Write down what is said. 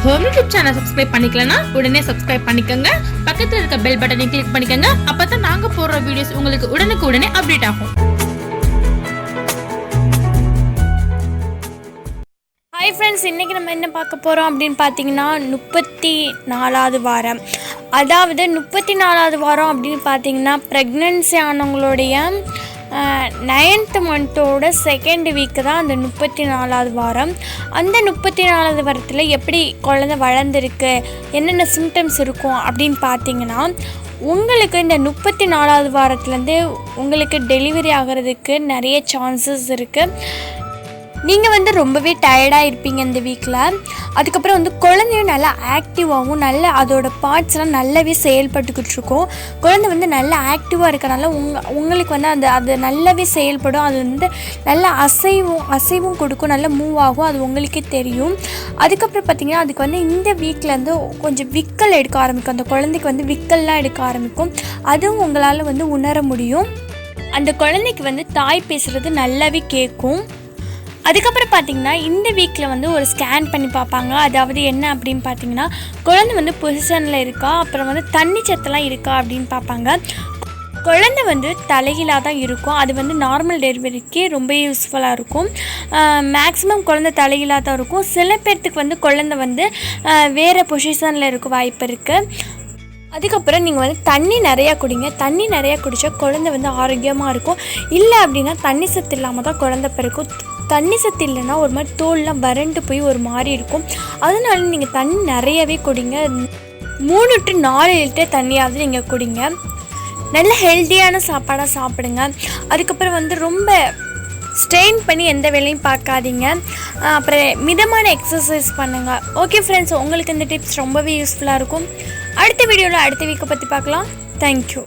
Home YouTube channel subscribe பண்ணிக்கலனா உடனே subscribe பண்ணிக்கங்க. பக்கத்துல இருக்க பெல் பட்டனை கிளிக் பண்ணிக்கங்க. அப்பதான் நாங்க போடுற வீடியோஸ் உங்களுக்கு உடனுக்குடனே அப்டேட் ஆகும். ஹாய் ஃப்ரெண்ட்ஸ், இன்றைக்கி நம்ம என்ன பார்க்க போகிறோம் அப்படின்னு பார்த்தீங்கன்னா 34வது வாரம். அதாவது 34வது வாரம் அப்படின்னு பார்த்தீங்கன்னா ப்ரெக்னென்சி ஆனவங்களுடைய 9th மந்த்தோட 2nd வீக்கு தான் அந்த 34வது வாரம். அந்த 34வது வாரத்தில் எப்படி குழந்தை வளர்ந்துருக்கு, என்னென்ன சிம்டம்ஸ் இருக்கும் அப்படின்னு பார்த்தீங்கன்னா, உங்களுக்கு இந்த 34வது வாரத்துலேருந்து உங்களுக்கு டெலிவரி ஆகிறதுக்கு நிறைய சான்சஸ் இருக்குது. நீங்கள் ரொம்பவே டயர்டாக இருப்பீங்க இந்த வீக்கில். அதுக்கப்புறம் குழந்தையும் நல்லா ஆக்டிவாகவும் நல்ல அதோட பார்ட்ஸ்லாம் நல்லாவே செயல்பட்டுக்கிட்டு இருக்கும். குழந்தை நல்லா ஆக்டிவாக இருக்கனால உங்களுக்கு அது நல்லாவே செயல்படும். அது நல்லா அசைவும் கொடுக்கும், நல்லா மூவ் ஆகும். அது உங்களுக்கே தெரியும். அதுக்கப்புறம் பார்த்திங்கன்னா அதுக்கு இந்த வீக்கிலேருந்து கொஞ்சம் விக்கல் எடுக்க ஆரம்பிக்கும். அந்த குழந்தைக்கு விக்கல்லாம் எடுக்க ஆரம்பிக்கும். அதுவும் உங்களால் உணர முடியும். அந்த குழந்தைக்கு தாய் பேசுகிறது நல்லாவே கேட்கும். அதுக்கப்புறம் பார்த்திங்கன்னா இந்த வீக்கில் ஒரு ஸ்கேன் பண்ணி பார்ப்பாங்க. அதாவது என்ன அப்படின்னு பார்த்தீங்கன்னா, குழந்தை பொசிஷனில் இருக்கா, அப்புறம் தண்ணி சத்தெல்லாம் இருக்கா அப்படின்னு பார்ப்பாங்க. குழந்தை தலைகீழாக தான் இருக்கும். அது நார்மல் டெலிவரிக்கு ரொம்ப யூஸ்ஃபுல்லாக இருக்கும். மேக்ஸிமம் குழந்தை தலைகீழாக தான் இருக்கும். சில பேர்த்துக்கு குழந்தை வேறு பொசிஷனில் இருக்க வாய்ப்பு இருக்குது. அதுக்கப்புறம் நீங்கள் தண்ணி நிறையா குடிங்க. தண்ணி நிறையா குடித்தா குழந்தை ஆரோக்கியமாக இருக்கும். இல்லை அப்படின்னா தண்ணி சத்து இல்லாமல் தான் குழந்தை பிறக்கும். தண்ணி சத்து இல்லைன்னா ஒரு மாதிரி தோல்லாம் வறண்டு போய் ஒரு மாதிரி இருக்கும். அதனால நீங்கள் தண்ணி நிறையவே குடிங்க. 3 to 4 லிட்டர் தண்ணியாவது நீங்கள் குடிங்க. நல்ல ஹெல்த்தியான சாப்பாடாக சாப்பிடுங்க. அதுக்கப்புறம் ரொம்ப ஸ்ட்ரெயின் பண்ணி எந்த வேலையும் பார்க்காதீங்க. அப்புறம் மிதமான எக்ஸசைஸ் பண்ணுங்கள். ஓகே ஃப்ரெண்ட்ஸ், உங்களுக்கு இந்த டிப்ஸ் ரொம்பவே யூஸ்ஃபுல்லாக இருக்கும். அடுத்த வீடியோவில் அடுத்த வீக்கை பற்றி பார்க்கலாம். தேங்க்யூ.